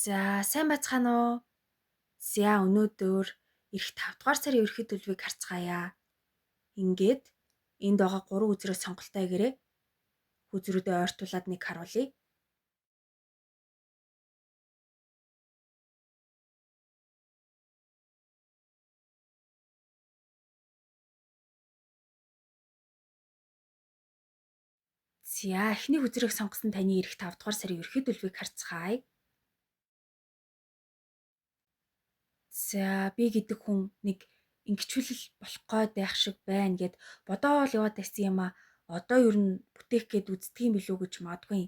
За, сайн байцгаана уу? За, өнөөдөр эх 5 дугаар сарын ерөнхий төлөвийг харцгаая. Ингээд энд байгаа 3 үзрээс сонголтоо гэрээ. Үзрүүдэд ойртуулад нэг харуулъя. За, эхний үзрийг сонгосон таны эх 5 дугаар сарын ерөнхий төлөвийг харцгаая. За, би гэдэг хүн нэг ингэчүүлэл болох гээд байх шиг байна гэд бодоол яваад байсан юм а. Одоо ер нь бүтээх гээд үздэг юм билүү гэж магадгүй.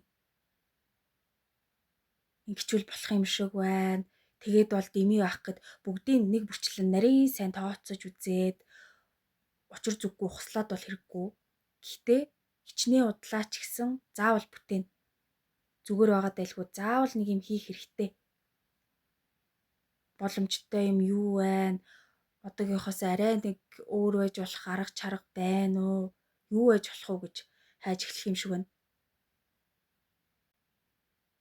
Ингэчүүл болох юм шиг байна. Тэгээд бол дэмий авах гэд бүгдийн нэг бүрчлэн нарийн сайн тооцож үзээд учир зүггүй хуслаад бол хэрэггүй. Гэхдээ хичнээн удлаа ч гэсэн заавал бүтээн. Зүгээр байгаа дайлгүй заавал нэг юм хийх хэрэгтэй. Боломжтой юм юу байна? Одоогийнхоос арай нэг өөр байж болох арга чарга байна уу? Юу байж болох уу гэж хайж эхлэх юм шиг байна.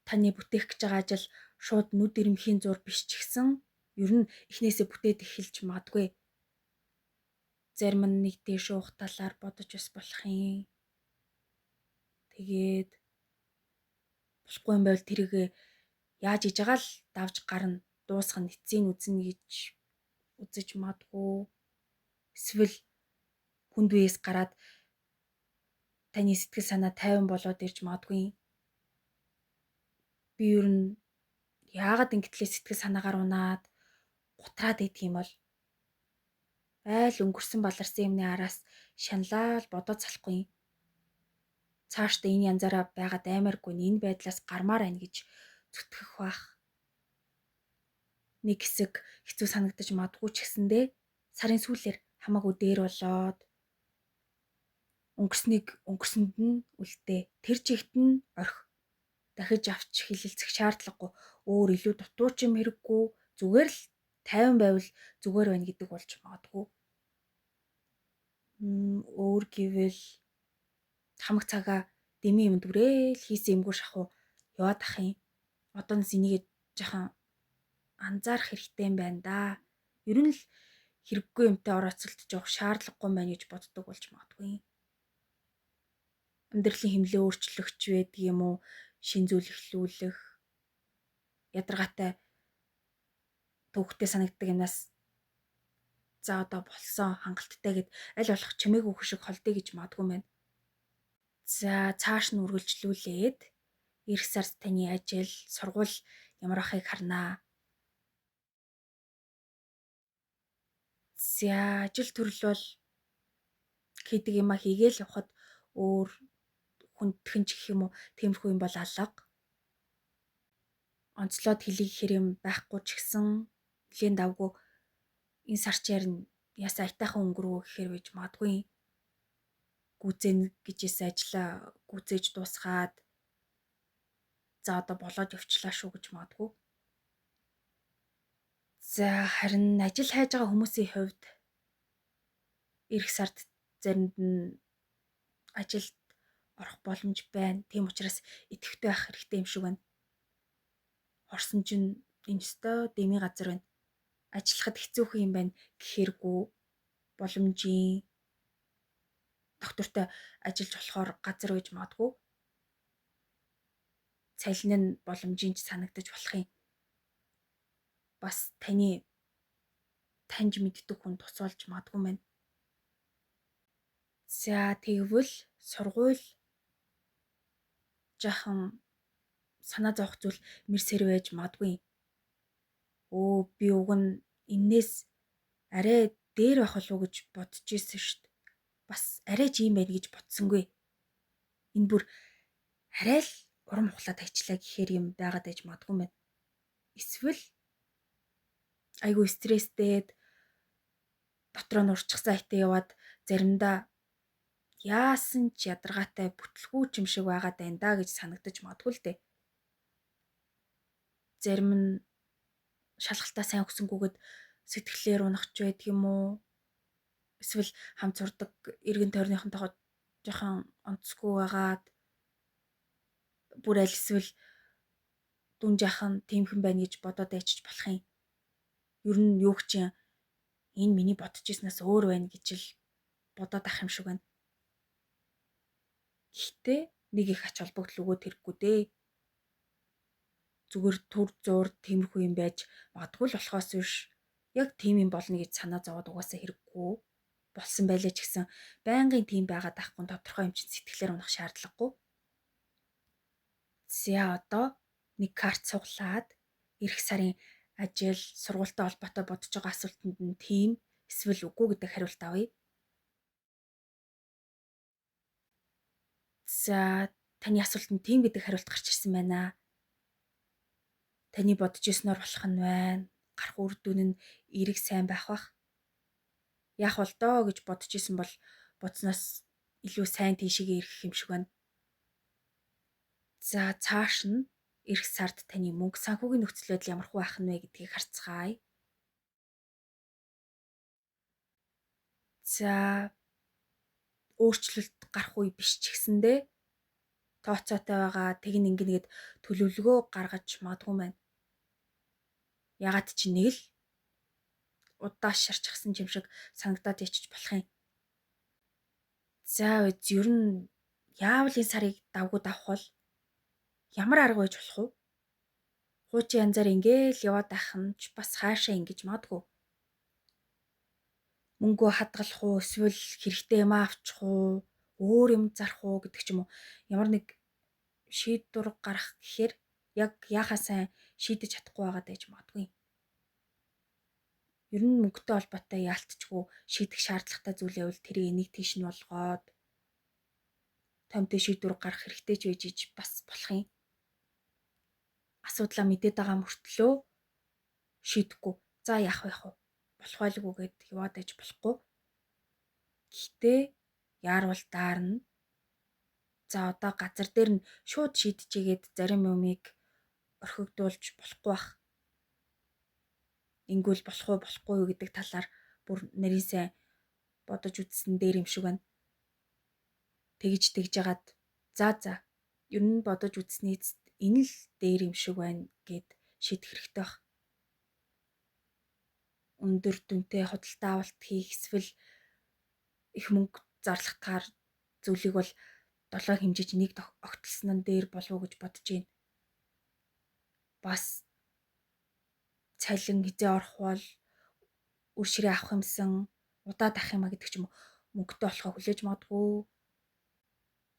Таны бүтээх гэж байгаа ажил шууд нүд ирмхийн зур биш ч гэсэн ер нь эхнээсээ бүтээд эхэлж магадгүй. Зарим нь нэг тийш уух талаар бодож бас болох юм. Тэгээд болохгүй юм байвал тэрийг яаж иж байгаа л давж гарна, дуусгах нь эцсийн үзнэ гэж үзэж магадгүй. Эсвэл хүнд үеэс гараад таны сэтгэл санаа тайван болоод ирж магадгүй. Би ер нь яагаад ингэтлээ сэтгэл санаагаар унаад гутраад идэх юм бол айл өнгөрсөн баларсан юмны араас шаналал бодоод салахгүй. Цаашдаа энэ янзаараа байгаад аймааргүй энэ байдлаас гармаар байна гэж зүтгэх бах. Нэг хэсэг хэцүү санагдаж магадгүй ч гэсэндээ сарын сүүлээр хамаагүй дээр болоод өнгөрснийг өнгөрсөнд нь үлдээ. Тэр чигт нь орхи. Дахиж авч хилэлцэх шаардлагагүй. Өөр илүү дутууч юм хэрэггүй. Зүгээр л тайван байвал зүгээр байна гэдэг болж магадгүй. Өөр гэвэл хамаг цагаа дэмий юм дүрээл хийсэн юмгүй шахуу яваад ах юм. Одоос энийг жоохон анзаарах хэрэгтэй юм байна да. Ер нь л хэрэггүй юмтай орооцолдож явах шаардлагагүй юм байна гэж боддог болж магадгүй. Амьдралын хэмнэлээ өөрчлөгч байдаг юм уу? Шин зүйл эхлүүлэх ядаргаатай төвхтэй санагддаг юмнаас за одоо болсон хангалттай гэд аль болох чимээг өгөх шиг холдъё гэж магадгүй байна. За цааш нь үргэлжлүүлээд эх сард таны ажил, сургууль ямар ахыг харнаа. За ажил төрөл бол хийдэг юм а хийгээл явахад өөр хүндхэн ч гэх юм уу тиймэрхүү юм бол алга. Онцлоод хэлий гэхэр юм байхгүй ч гэсэн нэлийн давгүй энэ сарчаар нь ясаа айтайхан өнгөрөө гэхээр байж магадгүй. Гүзээнэ гэжсэн ажлаа гүзээж дуусгаад за одоо болоод явчлаа шүү гэж магадгүй. За харин ажил хайж байгаа хүмүүсийн хувьд эх сард заримд нь ажилд орох боломж байна. Тийм учраас идэвхтэй байх хэрэгтэй юм шиг байна. Орсон чинь энэ өстой дэмий газар байна. Ажиллахад хэцүүхэн юм байна гэхэргүй боломжийн доктортой ажиллаж болохоор газар үйж магадгүй. Цалин нь боломжийн ч санагдаж болох юм. Бас таньж мэддэг хүн тусалж магадгүй байна. За тэгвэл сургууль жаахан санаа зовох зүйл мэрсэр байж магадгүй. Би уг нь энээс арай дээр байх болов уу гэж бодож ирсэн шүү дээ. Бас арай ч юм байна гэж бодсонгүй. Энэ бүр арай л урам ухлаад хайчлаа гэхээр юм байгаад байж магадгүй байна. Эсвэл айгүй стресстэйд дотроо нь урчсан хайтаа яваад заримдаа яасан ч ядаргаатай бүтлгүй юм шиг байгаад байна да гэж санагдаж магадгүй л дээ. Зарим нь шалгалтаа сайн өгсөнгүйгээд сэтгэлээр унах ч байдаг юм уу? Эсвэл хамт сурдаг эргэн тойрныхонтойгоо жоохон онцгүй байгаад бүр аль эсвэл дүн жахан тиймхэн байна гэж бодоод байчиж болох юм. Ер нь юу ч юм энэ миний бодож ирснээс өөр байна гэж л бодоод ах юм шиг байна. Гэхдээ нэг их ач холбогдол өгөөд хэрэггүй дээ. Зүгээр төр зур тиймэрхүү юм байж магадгүй л болохоос биш яг тийм юм болно гэж санаа зовоод угаасаа хэрэггүй болсон байлаа ч гэсэн байнгын тийм байгаад ахгүй тодорхой юм чинь сэтгэлээр унах шаардлагагүй. За одоо нэг карт цуглаад эх сарын ажил сургуультай холбоотой бодож байгаа асуултанд нь тийм эсвэл үгүй гэдэг хариулт авъя. За таны асуултанд тийм гэдэг хариулт гарч ирсэн байна. Таны бодож ирснээр болох нь байна. Гарах үр дүн нь эрэг сайн байх бах. Яах бол доо гэж бодож исэн бол бодсноос илүү сайн тийшээгээ ирэх юм шиг байна. За цааш нь эх сард таны мөнгө санхүүгийн нөхцөл байдал ямар хөө байх нь вэ гэдгийг харцгаая. За өөрчлөлт гарах үе биш ч гэсэндээ тооцоотой байгаа тэг ингэнэгэд төлөвлөгөө гаргаж магадгүй байна. Ягаад чи нэг л удаа шарчсан юм шиг санагдаад ячиж болох юм. За үз ер нь яавал энэ сарыг давгууд авах бол ямар арга байж болох вэ? Хуучин янзаар ингээл яваад байх нь ч бас хаашаа ингэж магадгүй. Мөнгөө хадгалах уу эсвэл хэрэгтэй юм авчих уу, өөр юм зарах уу гэдэг ч юм уу. Ямар нэг шийдвэр гарах гэхээр яг яахаа сайн шийдэж чадахгүй байгаад байж магадгүй. Ер нь мөнгөтэй холбоотой яалтчгүй шийдэх шаардлагатай зүйл явал тэрийг нэг тийш нь болгоод томтой шийдвэр гарах хэрэгтэй ч байж иж бас болох юм. Асуудлаа мэдээд байгаа мөртлөө шийдэхгүй. За яах вэ? Болох байлгүй гэд яваад аж болохгүй. Гэхдээ яарвал даарна. За одоо газар дээр нь шууд шийдчихгээд зарим юмыг орхигдуулж болохгүй бах. Ингүүл болохгүй юу гэдэг талаар бүр нарийн сайн бодож үзсэн дээр юм шиг байна. Тэгж ягаад за ер нь бодож үзсний эцэст энэ л дээр юм шиг байна гэд шийдэх хэрэгтэй баг. Өндөр дүнтэй худалдаа авалт хийх эсвэл их мөнгө зарлахтаар зүйлийг бол 7 хэмжиж нэг огтлсон нь дээр болов уу гэж бодож байна. Бас цалин хизээ орох бол үр ширээ авах юмсан удаад авах юма гэдэг ч юм уу мөнгөтэй болохоо хүлээж магадгүй.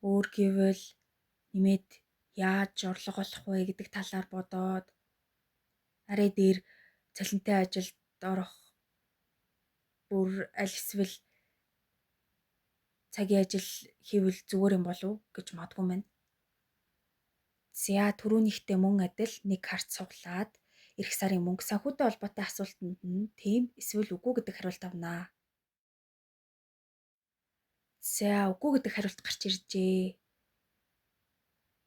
Өөр гэвэл нэмээд яаж орлого олох вэ гэдэг талаар бодоод арай дээр цалинтай ажилд орох бүр аль эсвэл цагийн ажил хийвэл зүгээр юм болов гэж магадгүй мэн. За түрүүнийхтэй мөн адил нэг карт цуглаад эх сарын мөнгө санхүүтэй холбоотой асуултанд нь тийм эсвэл үгүй гэдэг хариулт авнаа. За үгүй гэдэг хариулт гарч иржээ.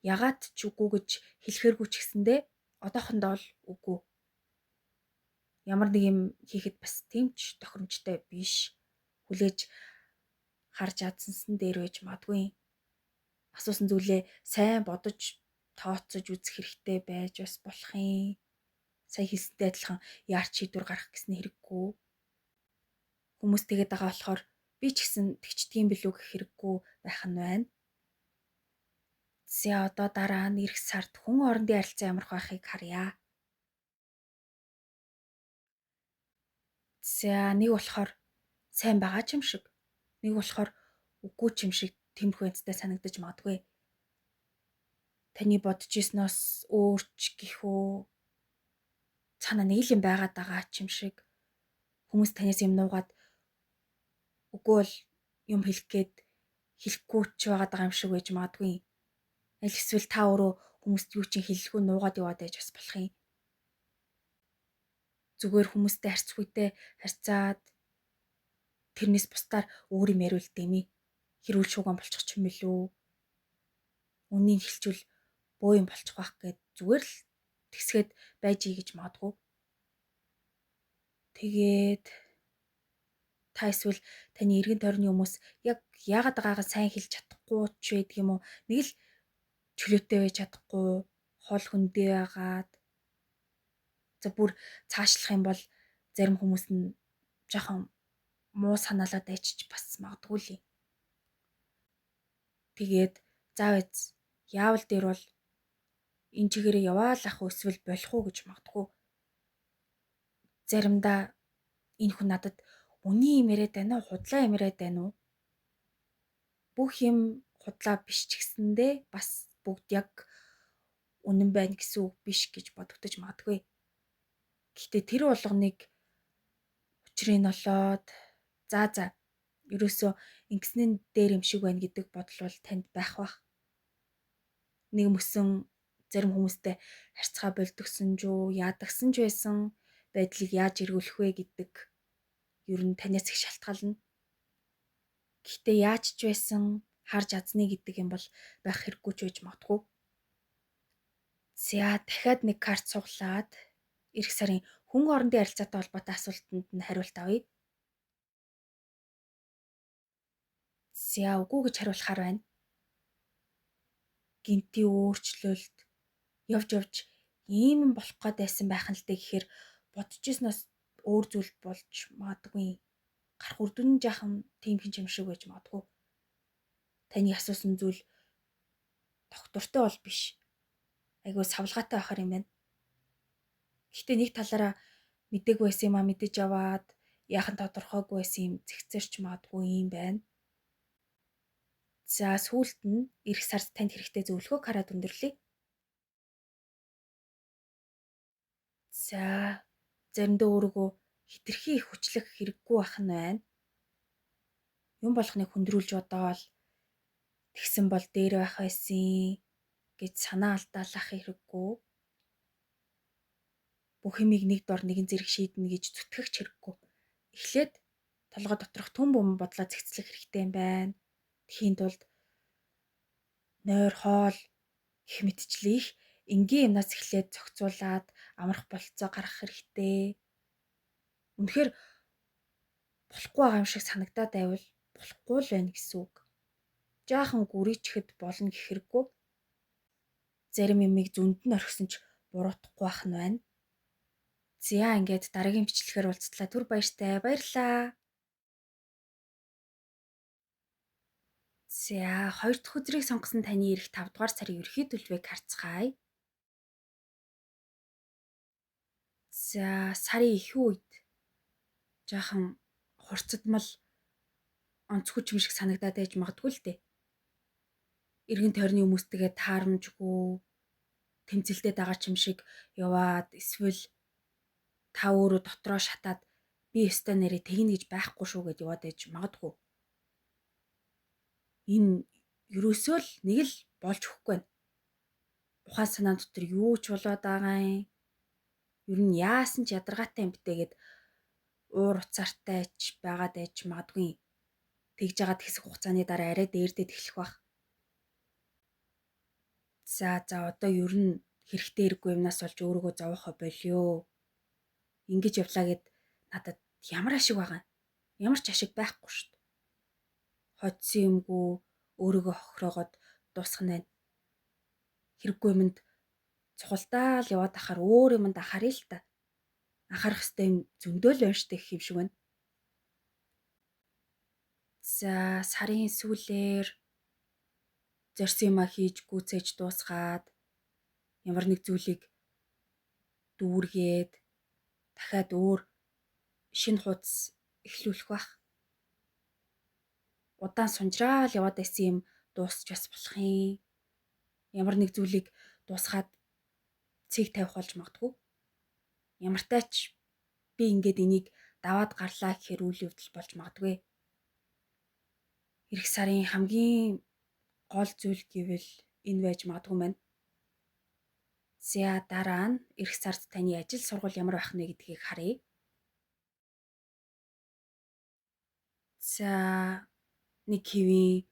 Ягаад ч үгүй гэж хэлэхэргүй ч гэсэндээ одоохондоо л үгүй. Ямар нэг юм хийхэд бас тийм ч тохиромжтой биш. Хүлээж харж адсансан дээр байж магадгүй. Асуусан зүйлээ сайн бодож тооцож үзэх хэрэгтэй байж бас болох юм. Сая хэлсэнтэй адилхан яарч шийдвэр гаргах гэсэн хэрэггүй. Хүмүүс тэгээд байгаа болохоор би ч гэсэн тэгчдгийм билүү гэх хэрэггүй байх нь байна. За одоо дараа нь эх сард хүн орондын харилцаа ямар байхыг харъя. За нэг болохоор сайн байгаа ч юм шиг, нэг болохоор үгүй ч юм шиг тэмхүү энцтэй санагдаж магадгүй. Таны бодож ирснээс өөрч гэхүү цаана нэг л юм байгаад байгаа ч юм шиг. Хүмүүс танаас юм нуугаад үгүй бол юм хэлэх гээд хэлэхгүй ч байгаа юм шиг байж магадгүй. Аль эсвэл та өөрөө хүмүүст юу ч хэлэхгүй нуугаад яваад байж бас болох юм. Зүгээр хүмүүстэй харьцахүйтэй харьцаад тэрнээс бусдаар өөр юм яриул дэмий. Хэрүүл шууган болчих ч юм билүү. Үнийг хэлчихвэл боо юм болчих байх гэд зүгээр л тэгсгээд байж ий гэж магадгүй. Тэгээд та эсвэл таны эргэн тойрны хүмүүс яг яагаад байгаагаа сайн хэлж чадахгүй ч байдаг юм уу? Нэг л чөлөөтэй байж чадахгүй, хол хөндөө байгаад за бүр цаашлах юм бол зарим хүмүүс нь жоохон муу санаалаад айчиж бас магадгүй л. Тэгээд заав эз яавал дээр бол энэ чигээрээ яваал ах уу эсвэл болох уу гэж магадгүй. Заримдаа энэ хүн надад үний юм яриад байна уу, худлаа юм яриад байна уу? Бүх юм худлаа биш ч гэсэндээ бас бүгд яг үнэн байна гэсэн үг биш гэж бодогдож магадгүй. Гэхдээ тэр болгоныг учрыг нь олоод за ерөөсөө ингэснэн дээр юм шиг байна гэдэг бодол бол танд байх бах. Нэг мөсөн зарим хүмүүстэй харьцаа болдгсон ч юу, яадагсан ч байсан байдлыг яаж эргүүлэх вэ гэдэг ер нь танаас их шалтгаална. Гэхдээ яаж ч байсан харж азны гэдэг юм бол байх хэрэггүй ч байж магадгүй. За дахиад нэг карт цуглаад эх сарын хүн хоорондын харилцаатай холбоотой асуултанд нь хариулт авъя. За үгүй гэж хариулахаар байна. Гинтийн өөрчлөлт явж ийм юм болох гээд байсан байх нь л дээ гэхээр бодож ирснээс өөр зүйл болж магадгүй. Гарах үр дүн жаахан тийм хин юм шиг байж магадгүй. Таны асуусан зүйл доктортой бол биш. Айгуу савлгаатай байхаар юм байна. Гэхдээ нэг талаараа мэдээг байсан юм а мэдэж аваад яахан тодорхойгүй байсан юм зэгцэрч магадгүй юм байна. За сүүлд нь эх сард танд хэрэгтэй зөвлөгөөг хараад өндөрлөе. За заримдаа өөрийгөө хитрхи их хүчлэх хэрэггүй байх нь байна. Юм болгоныг хөндрүүлж бодоол тэгсэн бол дээр байх байсан гэж санаа алдаалах хэрэггүй. Бүх юмыг нэг дор нэгэн зэрэг шийднэ гэж зүтгэх хэрэггүй. Эхлээд толгой доторх түн бүм бодлоо зэгцлэх хэрэгтэй юм байна. Тхийн тулд нойр хоол гэх мэтчлэн их энгийн юмнаас эхлээд зохицуулаад амрах болцоо гаргах хэрэгтэй. Үнэхээр болохгүй байгаа юм шиг санагдаад байвал болохгүй л байна гэсэн үг. Жаахан гүрийчхэд болно гэх хэрэггүй. Зарим юмыг зүнд нь орхисон ч буруутахгүй байх нь байна. За ингээд дараагийн бичлэгээр уулзтлаа. Түр баяртай. Баярлаа. За 2 дахь өдрийг сонгосон таны ирэх 5 дугаар сарын ерхий төлөвийг харцгаая. За сарын их үед жаахан хурцдмал онцгүй юм шиг санагдаад байж магадгүй л дээ. Иргэн тойрны хүмүүстэйгээ таарамжгүй тэмцэлдээд байгаа юм шиг яваад эсвэл та өөрөө дотроо шатаад би өстой нэрээ тэгнэ гэж байхгүй шүү гэд яваад байж магадгүй. Энэ ерөөсөө л нэг л болж өгөхгүй байна. Ухаан санаа дотор юу ч болоод байгаа юм. Ер нь яасан ч ядаргаатай юм битээгээд уур уцаартай ч байгаад байж магадгүй. Тэгж яагаад хэсэг хугацааны дараа арай дээрдээд эхлэх бах. За одоо ер нь хэрэгтэй хэрэггүй юмнаас болж өөрийгөө зовоохоо болио. Ингэж явлаа гэд надад ямар ашиг байгаа юм? Ямар ч ашиг байхгүй шүү дээ. Хоцсон юмгүй өөрийгөө хохироогоод дуусах нь байна. Хэрэггүй юмд цухалдаал яваад ахаар өөр юмд анхаарай л та. Анхаарах ёстой юм зөндөө л байна штэ гэх юм шиг байна. За сарын сүүлээр зорьсон юмаа хийж гүйцээж дуусгаад ямар нэг зүйлийг дүүргээд дахиад өөр шинэ хуудас эхлүүлэх бах. Удаан сунжраал яваад байсан юм дуусч бас болох юм. Ямар нэг зүйлийг дуусгаад цэг тавих болж магадгүй. Ямартай ч би ингээд энийг даваад гарлаа гэхээр үйл явдал болж магадгүй. Ирэх сарын хамгийн гол зүйл гэвэл энэ байж магадгүй мэн. За дараа нь ирэх сард таны ажил сургууль ямар байх нэ гэдгийг харъя. За нэг хэвийн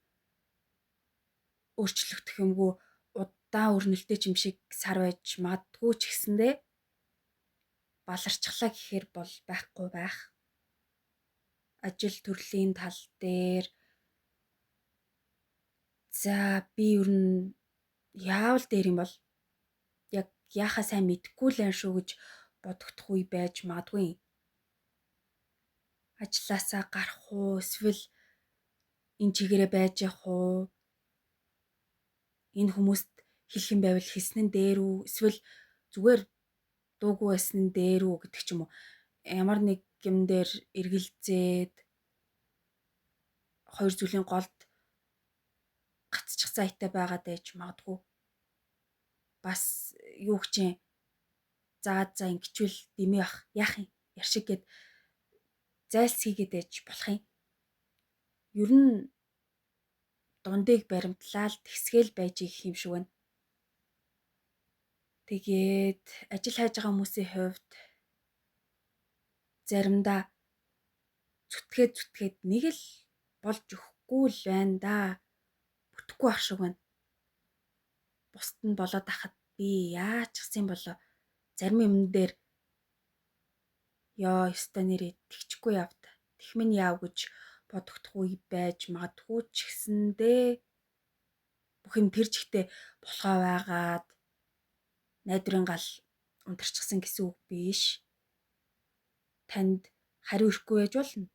өөрчлөгдөх юмгүй удаан өрнөлттэй юм шиг сар байж магадгүй ч гэсэндээ баларчглаа гэхээр бол байхгүй байх. Ажил төрлийн тал дээр за би ер нь яавал дээр юм бол яахаа сайн мэдэхгүй л байх шүү гэж бодогдох үе байж магадгүй. Ажлаасаа гарах уу, эсвэл энэ чигээрээ байж явах уу? Энэ хүмүүст хэлэх юм байвал хэлсэн нь дээр үү? Эсвэл зүгээр дуугүй байсан нь дээр үү гэдэг ч юм уу. Ямар нэг юм дээр эргэлзээд хоёр зүйлийн голд гацчих зайтай байгаад байж магадгүй. Бас юу гэж юм. За ингэчвэл дэмий бах. Яах юм? Яршиг гээд зайлс хийгээд байж болох юм. Ер нь дундыг баримтлаад тэгсгээл байж их юм шиг байна. Тэгээд ажил хайж байгаа хүмүүсийн хувьд заримдаа зүтгээд нэг л болж өгөхгүй л байна да. Бүтэхгүй ах шиг байна. Бусд нь болоод ахад би яаж гисэн болоо. Зарим юм дээр ёо ёстой нэрээ тэгчихгүй явд. Тэгмэн яав гэж бодогдох үе байж магадгүй ч гэсэндээ бүх юм тэр жигтэй болохоо байгаад найдварын гал унтарчихсан гэсэн үг биш. Танд хариу ирэхгүй байж болно.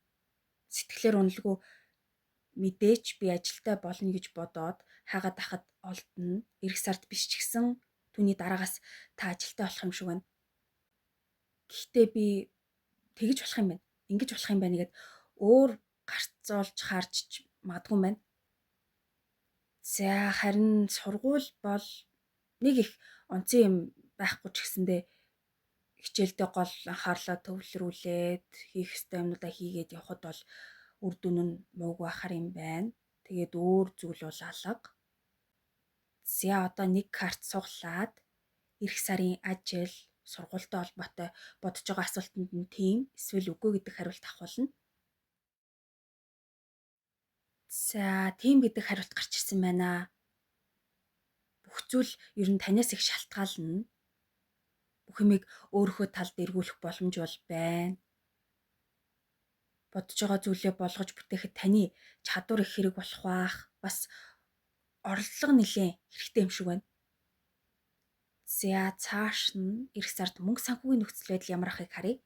Сэтгэлээр уналгүй мэдээч би ажилдаа болно гэж бодоод хайгаад ахад олдно. Ирэх сард биш ч гэсэн түүний дараагаас та ажилдаа болох юм шиг байна. Гэхдээ би тэгж болох юм байна. Ингэж болох юм байна гэд өөр гарцуулж харж магадгүй юм байна. За харин сургууль бол нэг их онцгой юм байхгүй ч гэсэндээ хичээлдээ гол анхаарлаа төвлөрүүлээд хийх ёстой юмнуудаа хийгээд явхад бол үр дүн нь муугүй ахаар юм байна. Тэгээд өөр зүйл бол алга. За одоо нэг карт суглаад эх сарын ажил, сургуультай холбоотой бодож байгаа асуултанд нь тийм эсвэл үгүй гэдэг хариулт авах болно. За тийм гэдэг хариулт гарч ирсэн байна. Бүх зүйл ер нь танаас их шалтгаална. Бүх юмыг өөрийнхөө талд эргүүлэх боломж бол байна. Бодож байгаа зүйлээ болгож бүтээхэд таны чадвар их хэрэг болох бах. Бас орлого нэлээд хэрэгтэй юм шиг байна. За цааш нь эх сард мөнгө санхүүгийн нөхцөл байдал ямар ахыг харъя.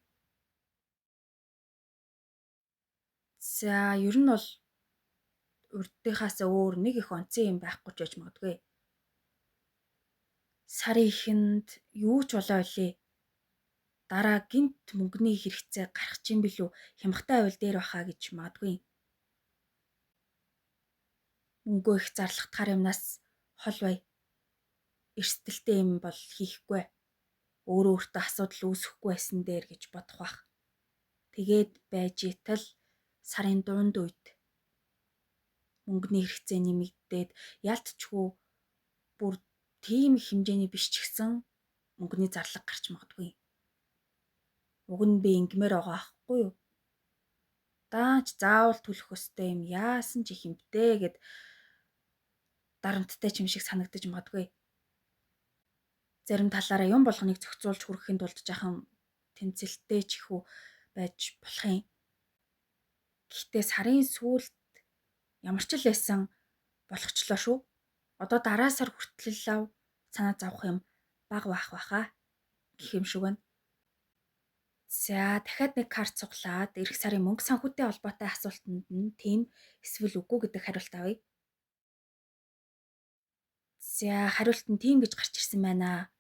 За ер нь бол урдынхаас өөр нэг их онцгой юм байхгүй ч байж магадгүй. Сарын эхэнд юу ч болоо илээ. Дараа гинт мөнгөний хэрэгцээ гарах чинь билүү хямхтай байвал дээр бахаа гэж магадгүй. Мөнгөө их зарлахтахаар юмнаас хол бай. Эрсдэлтэй юм бол хийхгүй. Өөрөө өөртөө асуудал үүсэхгүй байсан дээр гэж бодох бах. Тэгээд байж итал сарын дунд үед мөнгөний хэрэгцээ нэмэгдээд ялтчгүй бүр тийм их хэмжээний биш ч гэсэн мөнгөний зарлага гарч магадгүй. Уг нь би ингэмээр байгаа аахгүй юу? Даач заавал төлөх өстэй юм яасан ч их юмтэй гэд дарамттай ч юм шиг санагдаж магадгүй. Зарим талаараа юм болгоныг зохицуулж хүрэхэд тулд жахан тэмцэлтэй ч ихүү байж болох юм. Гэхдээ сарын сүүлд ямар ч л байсан болгочлоо шүү. Одоо дараа сар хүртэл лав санаа зовох юм бага баха гэх юм шиг байна. За дахиад нэг карт цуглаад эх сарын мөнгө санхүүтэй холбоотой асуултанд нь тийм эсвэл үгүй гэдэг хариулт авъя. За хариулт нь тийм гэж гарч ирсэн байна.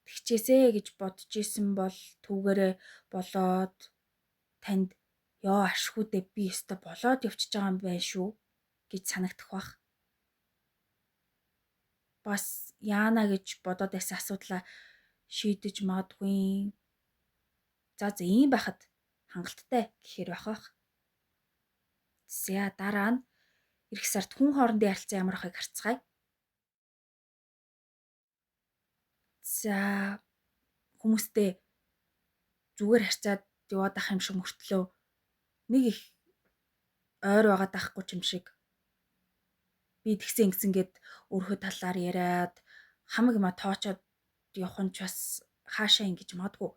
Тэгчээсэ гэж бодож исэн бол түүгээрээ болоод танд ёо ашгүйдээ би өстө болоод явчихж байгаа юм байна шүү гэж санагдах бах. Бас яана гэж бодоод байсан асуудлаа шийдэж магадгүй. За ийм байхад хангалттай гэхээр байх. За дараа нь эх сард хүн хоорондын харилцаа ямар ахыг харцгаая. За хүмүүстэй зүгээр харьцаад яваад ах юм шиг мөртлөө нэг их ойр байгаад ахгүй юм шиг би тэгсэн ингэсэн гэд өөрхөө талаар яриад хамаг юма тоочоод явах нь ч бас хаашаа ингэж магадгүй.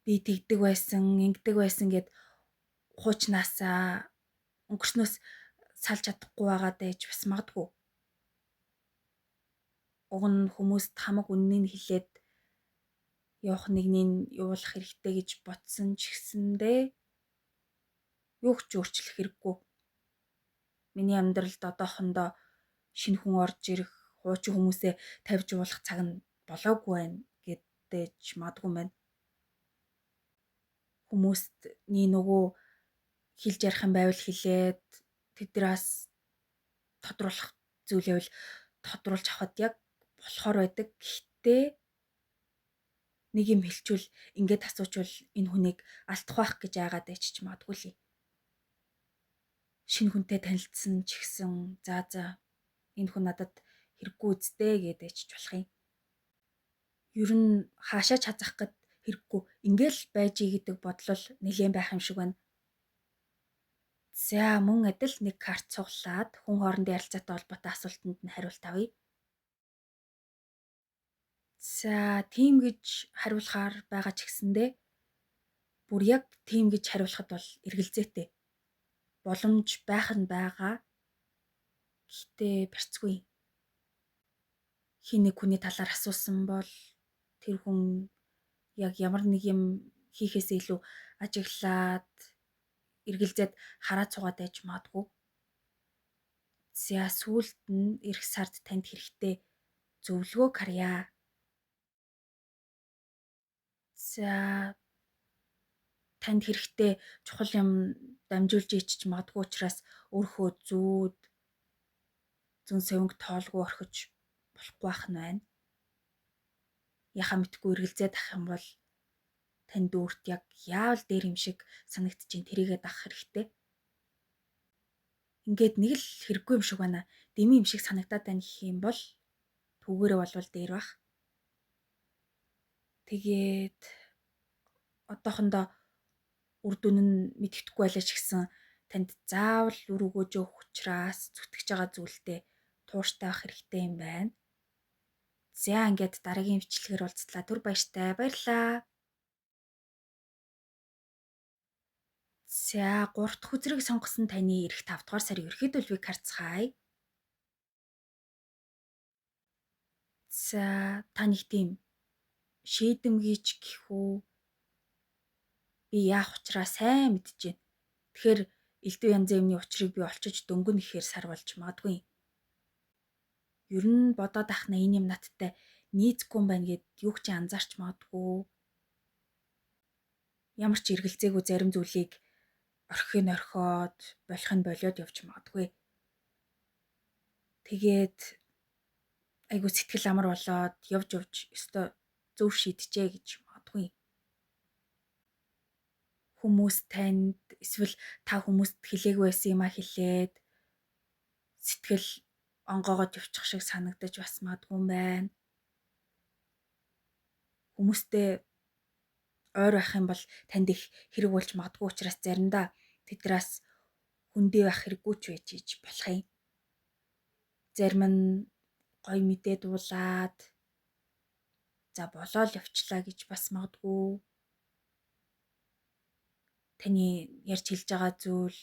Би тэгдэг байсан, ингэдэг байсан гэд хуучнаасаа өнгөрснөөс салж чадахгүй байгаад байж бас магадгүй. Уг нь хүмүүст хамаг үннийг хэлээд явах нэгнийг явуулах хэрэгтэй гэж ботсон ч гэсэндээ юу ч өөрчлөх хэрэггүй. Миний амьдралд одоохондоо шинэ хүн орж ирэх, хуучин хүмүүсээ тавьж уулах цаг нь болоогүй байна гэдэж мадгүй байна. Хүмүүст нөгөө хэлж ярих юм байвал хэлээд тэднээс тодруулах зүйл явал тодруулж авахд яг болохоор байдаг. Гэхдээ нэг юм хэлчихвэл ингээд асуучвал энэ хүнийг алдах байх гэж айгаад байж ч магадгүй лээ. Шинэ хүнтэй танилцсан ч гэсэн за энэ хүн надад хэрэггүй үсттэй гэдэж ч болох юм. Ер нь хаашаа ч хазах гэд хэрэггүй. Ингээл байж ий гэдэг бодлол нэлээд байх юм шиг байна. За мөн адил нэг карт цуглаад хүн хоорондын ярилцаатай холбоотой асуултанд нь хариулт авъя. За тийм гэж хариулахаар байгаа ч гэсэндээ бүр яг тийм гэж хариулахад бол эргэлзээтэй. Боломж байх нь байгаа. Гэхдээ барьцгүй. Хин нэг хүний талаар асуусан бол тэр хүн яг ямар нэг юм хийхээсээ илүү ажиглаад эргэлзээд хараад суугаад байж магадгүй. За сүүлд нь эх сард танд хэрэгтэй зөвлөгөө харьяа. За танд хэрэгтэй чухал юм дамжуулж ичж магадгүй учраас өөрхөө зүүн сувинг тоолгүй орхиж болохгүй байх нь байна. Яхаа мэдгүй эргэлзээд ах юм бол танд өөрт яг яавал дээр юм шиг санагдчихээн тэрийгээ дагах хэрэгтэй. Ингээд нэг л хэрэггүй юм шиг байна. Дэмий юм шиг санагдаад байна гэх юм бол түүгээрээ болвол дээр бах. Тэгээд одоохондоо үр дүн нь мэддэхгүй байлаач гэсэн танд заавал үр өгөөж өгөх учраас зүтгэж байгаа зүйлдээ тууштай байх хэрэгтэй юм байна. За ингээд дараагийн бичлэгээр уулзлаа. Түр баяртай. Баярлалаа. За 3 дахь үзрийг сонгосон таны эх 5 дугаар сарын ерөнхийдөө төлөвийг харцгаая. За та нэг тийм шийдэмгийч гэх үү? Би яах учраа сайн мэдчихээн. Тэгэхээр элдв янзын юмны учрыг би олчиж дөнгөн ихээр сар болж магадгүй. Ер нь бодоод ахна энэ юм надтай нийцгүй юм байна гэд юу ч анзаарч магадгүй. Ямар ч эргэлзээгүй зарим зүйлийг орхихыг орхиод, болохыг болиод явж магадгүй. Тэгээд айгу сэтгэл амар болоод явж өстой зөв шийдэжээ гэж магадгүй. Хүмүүс танд эсвэл та хүмүүст хэлээгүй байсан юм а хэлээд сэтгэл онгоогоод явчих шиг санагдаж бас магадгүй юм байна. Хүмүүстэй ойр байх юм бол танд их хэрэг болж магадгүй учраас заримдаа тэднээс хүндээ байх хэрэггүй ч байж иж болох юм. Зарим нь гой мэдээ дуулаад за болоо л явчлаа гэж бас магадгүй. Таны ярьж хэлж байгаа зүйл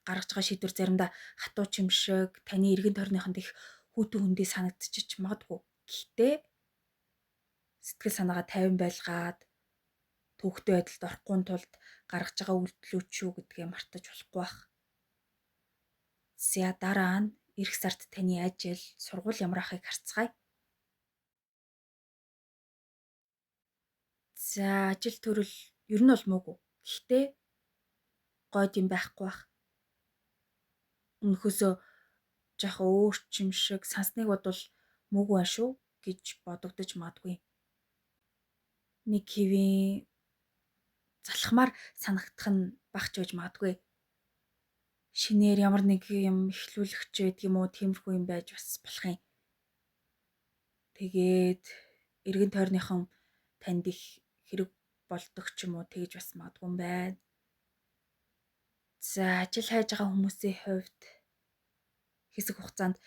гаргаж байгаа шийдвэр заримдаа хатуу ч юм шиг таны эргэн тойрныхонд их хүүтэн хүндээ санагдчих магадгүй. Гэхдээ сэтгэл санаагаа тайван байлгаад төвхтэй байдалд орохгүй тулд гаргаж байгаа үйлдэлүүд шүү гэдгээ мартаж болохгүй бах. За дараа нь эх сард таны ажил, сургууль ямар ахыг харцгаая. За ажил төрөл ер нь бол муугүй. Гэхдээ гойд юм байхгүй бах. Өнөхөөсөө жоохон өөрчим шиг сансныг бодвол муугүй байна шүү гэж бодогдож магадгүй. Нэг хэвийн залхмаар санагдах нь багч байж магадгүй. Шинээр ямар нэг юм эхлүүлэх ч байдаг юм уу, тиймэрхүү юм байж бас болох юм. Тэгээд эргэн тойрныхон танд их хэрэг болдог ч юм уу тэгж бас магадгүй юм байна. За ажил хайж байгаа хүмүүсийн хувьд хэсэг хугацаанд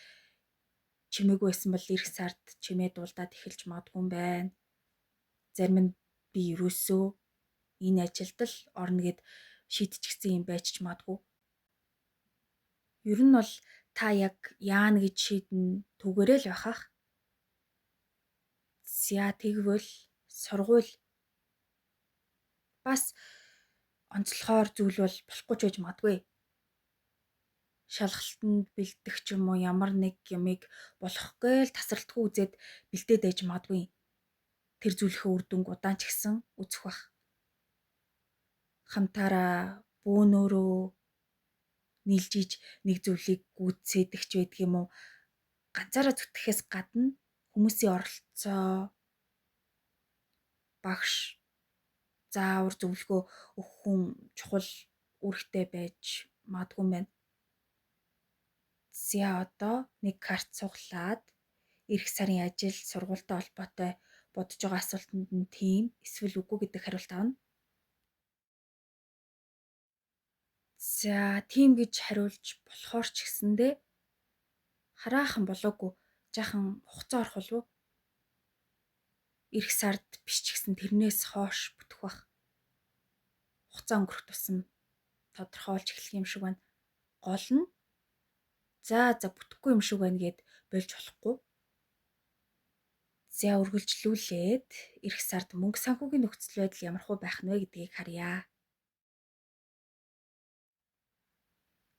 чимээгүй байсан бол эх сард чимээ дуулдаад эхэлж магадгүй юм байна. Зарим нь би ерөөсөө энэ ажилд л орно гэд шийдчихсэн юм байж ч магадгүй. Ер нь бол та яг яана гэж шийднэ түгээрээ л байхах. За тэгвэл сургууль бас онцлохоор зүйл бол болохгүй ч байж магадгүй. Шалгалтанд бэлдэх ч юм уу ямар нэг юмыг болохгүй л тасралтгүй үзээд бэлдээд байж магадгүй. Тэр зүйлийнхээ үр дүнг удаан ч гэсэн үзэх бах. Хамтаараа бөөнөрөө нийлжиж нэг зүйлийг гүйцээдэг ч байдаг юм уу? Ганцаараа зүтгэхээс гадна хүмүүсийн оролцоо, багш, заавар зөвлөгөө өгөх хүн чухал үүрэгтэй байж магадгүй юм байна. За одоо нэг карт цуглаад эх сарын ажил сургуультай холбоотой бодож байгаа асуултанд нь тийм эсвэл үгүй гэдэг хариулт авна. За тийм гэж хариулж болохоор ч гэсэндээ хараахан болоогүй жаахан хугацаа орох болов уу? Ирэх сард биш ч гэсэн тэрнээс хойш бүтэх бах. Хугацаа өнгөрөх тусам тодорхойлж эхлэх юм шиг байна. Гол нь за бүтэхгүй юм шиг байна гэд болж болохгүй. За үргэлжлүүлээд ирэх сард мөнгө санхүүгийн нөхцөл байдал ямархуу байх нь вэ гэдгийг харъя.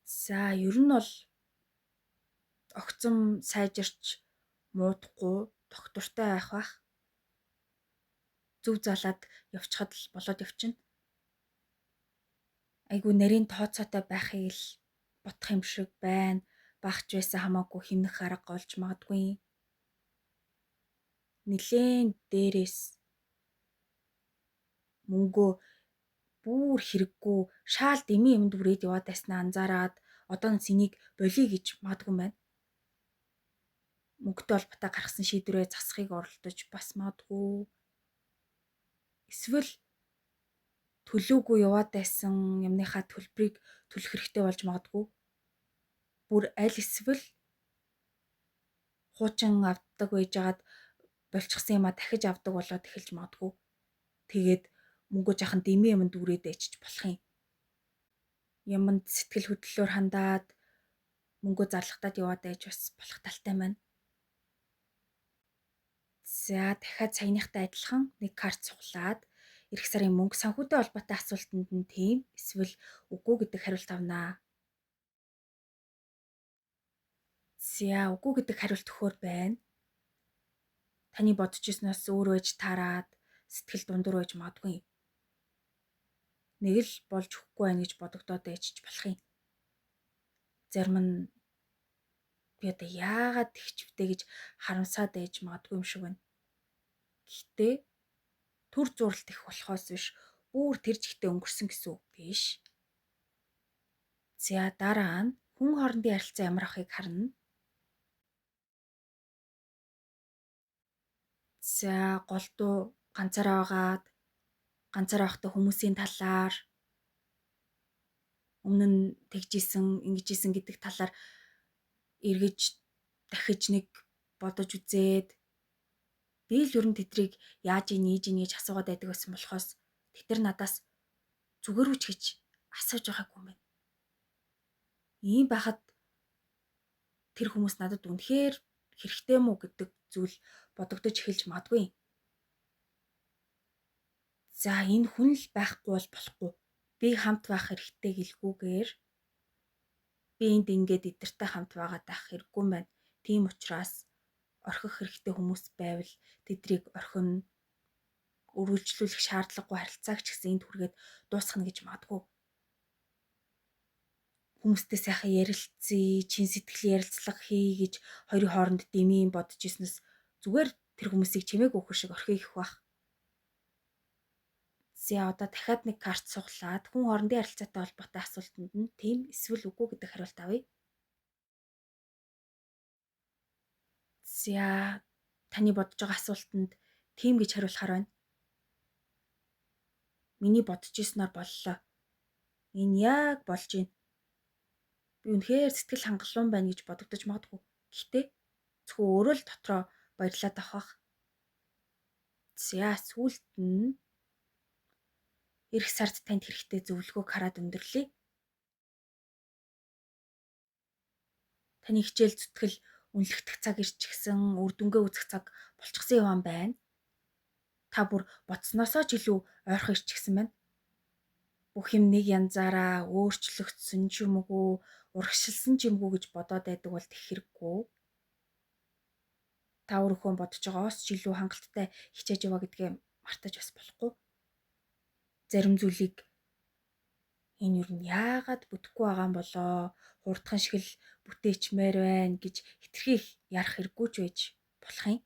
За ер нь бол огцом сайжирч муудахгүй доктортой байх бах. Зүв залаад явчихад л болоод явчихна. Айгу нарийн тооцоотой байхыг л бодох юм шиг байна. Багч байсан хамаагүй хэмнэх арга олж магадгүй. Нилээн дээрээс мөнгөө бүр хэрэггүй шаал дэмий юмд бүрээд яваад байснаа анзаараад одоо нь энийг болиё гэж магадгүй байна. Мөнгөтэй холбоотой гаргасан шийдвэрээ засахыг оролдож бас магадгүй. Эсвэл төлөөгүй яваад байсан юмныхаа төлбөрийг төлөх хэрэгтэй болж магадгүй. Бүр аль эсвэл хуучин авдаг байжгаад болчихсон юмаа дахиж авдаг болоод эхэлж магадгүй. Тэгээд мөнгө жахан дэмий юмд үрээд ичж болох юм. Юмд сэтгэл хөдлөлөөр хандаад мөнгө зарлахтаад яваад байж бас болох талтай байна. За дахиад саяныхтай адилхан нэг карт цуглаад эх сарын мөнгө санхүүтэй холбоотой асуултанд нь тийм эсвэл үгүй гэдэг хариулт авнаа. За үгүй гэдэг хариулт өгөхөр байна. Таны бодож ирснээс өөр байж таарад сэтгэл дундуур байж магадгүй. Нэг л болж өгөхгүй байх гэж бодогдоод байж болох юм. Зарим нь би одоо яагаад тэгчвдээ гэж харамсаад байж магадгүй юм шиг байна. Гэхдээ төр зуралт их болохоос биш бүр тэр жигтэй өнгөрсөн гэсэн үг биш. За дараа нь хүн хоорондын харилцаа ямар ахыг харна. За голдуу ганцаараа байхдаа хүмүүсийн талаар өмнө нь тэгжсэн, ингэжсэн гэдэг талаар эргэж дахиж нэг бодож үзээд би л ер нь тэдрийг яаж ийж гэж асуугаад байдаг байсан болохоос тэд надаас зүгээр үуч гэж асууж байгаагүй юм байна. Ийм байхад тэр хүмүүс надад үнэхээр хэрэгтэй мүү гэдэг зүйл бодогдож эхэлж магадгүй. За энэ хүн л байхгүй бол болохгүй. Би хамт байх хэрэгтэй гэлгүйгээр би энд ингээд эдэртэй хамт байгаад байх хэрэггүй юм байна. Тийм учраас орхих хэрэгтэй хүмүүс байвал тэдрийг орхино. Үргэлжлүүлэх шаардлагагүй харилцааг ч гэсэн энд хүргээд дуусгах гэж магадгүй. Хүмүүстэй сайхан ярилцъя, чин сэтгэлийн ярилцлага хий гэж хоёрын хооронд дэмий бодож ирснээс зүгээр тэр хүмүүсийг чимээг өөхөр шиг орхих бах. За одоо дахиад нэг карт цуглаад хүн хоорондын харилцаатай холбоотой асуултанд нь тийм эсвэл үгүй гэдэг хариулт авъя. За таны бодож байгаа асуултанд тийм гэж хариулахаар байна. Миний бодож ирснээр боллоо. Энэ яг болж байна. Би үнэхээр сэтгэл хангалуун байна гэж бодогдож магадгүй. Гэхдээ зөвхөн өөрөө л дотроо баярлаад авах. За сүүлд нь эх сард танд хэрэгтэй зөвлөгөөг хараад өндөрлөе. Таны хичээл зүтгэл үнэлэгдэх цаг ирч гисэн үр дүнгээ үзэх цаг болчихсон юм байна. Та бүр бодсноосоо ч илүү ойрхон ирч гисэн байна. Бүх юм нэг янзаараа өөрчлөгдсөн ч юм уу, урагшилсан ч юм уу гэж бодоод байдаг бол тэг хэрэггүй. Та өөрийнхөө бодож байгаагаас ч илүү хангалттай хичээж яваа гэдгээ мартаж бас болохгүй. Зарим зүйлийг энэ юу нь яагаад бүтэхгүй байгаа юм болоо, хурдхан шиг л бүтээчмээр байна гэж хитрхи ярах хэрэггүй ч байж болох юм.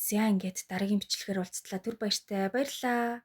За ингээд дараагийн бичлэгээр уулзтлаа. Түр баяртай. Баярлалаа.